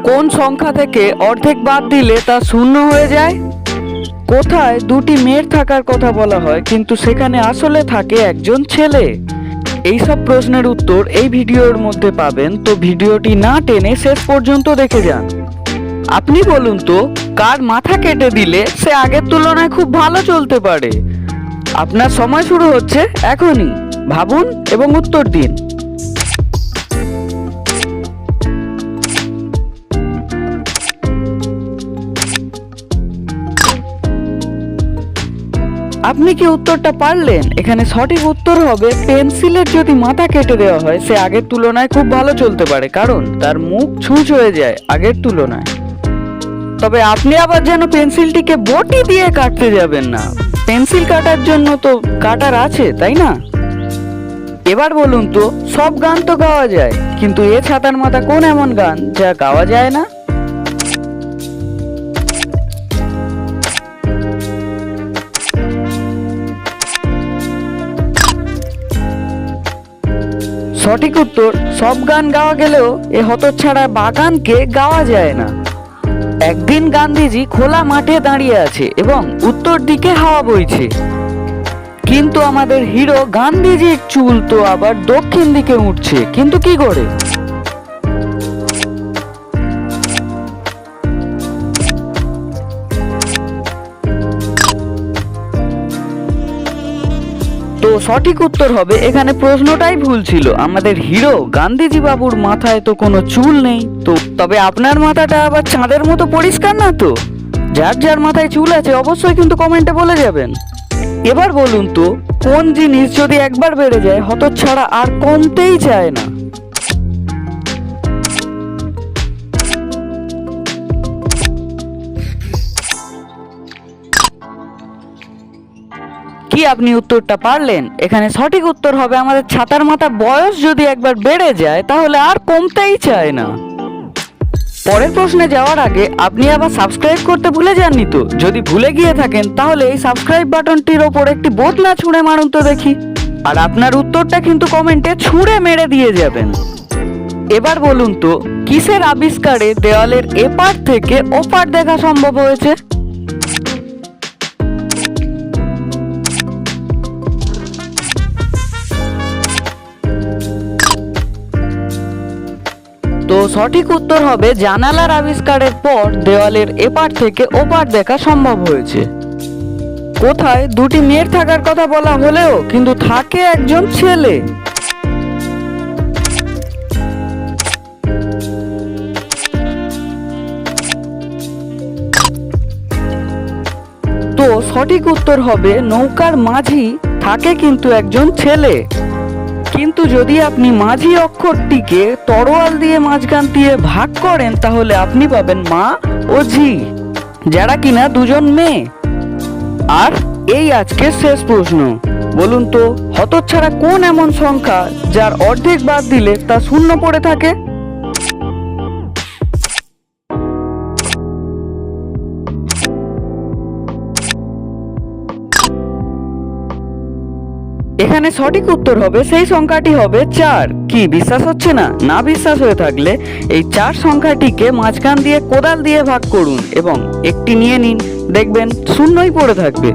কোন সংখ্যা থেকে অর্ধেক বাদ দিলে তা শূন্য হয়ে যায়? কোথায় দুটি মেয়ের থাকার কথা বলা হয় কিন্তু সেখানে আসলে থাকে একজন ছেলে? এইসব প্রশ্নের উত্তর এই ভিডিওর মধ্যে পাবেন, তো ভিডিওটি না টেনে শেষ পর্যন্ত দেখে যান। আপনি বলুন তো, কার মাথা কেটে দিলে সে আগের তুলনায় খুব ভালো চলতে পারে? আপনার সময় শুরু হচ্ছে এখনই। ভাবুন এবং উত্তর দিন। আপনি কি উত্তরটা পারলেন? এখানে সঠিক উত্তর হবে পেন্সিলের যদি মাথা কেটে দেওয়া হয় সে আগের তুলনায় খুব ভালো চলতে পারে, কারণ তার মুখ ছুঁচ হয়ে যায় আগের তুলনায়। তবে আপনি আবার যেন পেন্সিলটিকে বটি দিয়ে কাটতে যাবেন না, পেন্সিল কাটার জন্য তো কাটার আছে, তাই না? এবার বলুন তো, সব গান তো গাওয়া যায়, কিন্তু এ ছাতার মাথা কোন এমন গান যা গাওয়া যায় না? সঠিক উত্তর, সব গান গাওয়া গেলেও এ হতচ্ছাড়া বাগানকে গাওয়া যায় না। একদিন গান্ধীজি খোলা মাঠে দাঁড়িয়ে আছে এবং উত্তর দিকে হাওয়া বইছে, কিন্তু আমাদের হিরো গান্ধীজির চুল তো আবার দক্ষিণ দিকে উঠছে, কিন্তু কি করে? তো সঠিক উত্তর হবে, এখানে প্রশ্নটাই ভুল ছিল। আমাদের হিরো গান্ধীজি বাবুর মাথায় তো কোনো চুল নেই। তো তবে আপনার মাথাটা আবার চাঁদের মতো পরিষ্কার না তো? যার যার মাথায় চুল আছে অবশ্যই কিন্তু কমেন্টে বলে যাবেন। এবার বলুন তো, কোন জিনিস যদি একবার বেড়ে যায় হতচ্ছাড়া আর কমতেই চায় না? কি আপনি উত্তরটা পারলেন? এখানে সঠিক উত্তর হবে আমাদের ছাতার মাথার বয়স যদি একবার বেড়ে যায় তাহলে আর কমতেই চায় না। পরের প্রশ্নে যাওয়ার আগে আপনি আবার সাবস্ক্রাইব করতে ভুলে যাননি তো? যদি ভুলে গিয়ে থাকেন তাহলে এই সাবস্ক্রাইব বাটনটির ওপর একটি বোতলা ছুঁড়ে মারুন তো দেখি। আর আপনার উত্তরটা কিন্তু কমেন্টে ছুঁড়ে মেরে দিয়ে যাবেন। এবার বলুন তো, কিসের আবিষ্কারে দেওয়ালের এপার থেকে ওপার দেখা সম্ভব হয়েছে? তো সঠিক উত্তর হবে, জানালার আবিষ্কারের পর দেওয়ালের এপার থেকে ওপার দেখা সম্ভব হয়েছে। কোথায় দুটি মেয়ের থাকার কথা বলা হলেও কিন্তু থাকে একজন ছেলে? তো সঠিক উত্তর হবে, নৌকার মাঝি থাকে কিন্তু একজন ছেলে। কিন্তু যদি আপনি মাঝি অক্ষরটিকে তরোয়াল দিয়ে মাঝখান দিয়ে ভাগ করেন তাহলে আপনি পাবেন মা ও ঝি, যারা কিনা দুজন মেয়ে। আর এই আজকের শেষ প্রশ্ন, বলুন তো, হতচ্ছাড়া কোন এমন সংখ্যা যার অর্ধেক বাদ দিলে তা শূন্য পড়ে থাকে? এখানে সঠিক উত্তর হবে, সেই সংখ্যাটি হবে 4। কি বিশ্বাস হচ্ছে না? না বিশ্বাস হয়ে থাকলে এই 4 সংখ্যাটিকে মাঝখান দিয়ে কোদাল দিয়ে ভাগ করুন এবং একটি নিয়ে নিন, দেখবেন শূন্যই পড়ে থাকবে।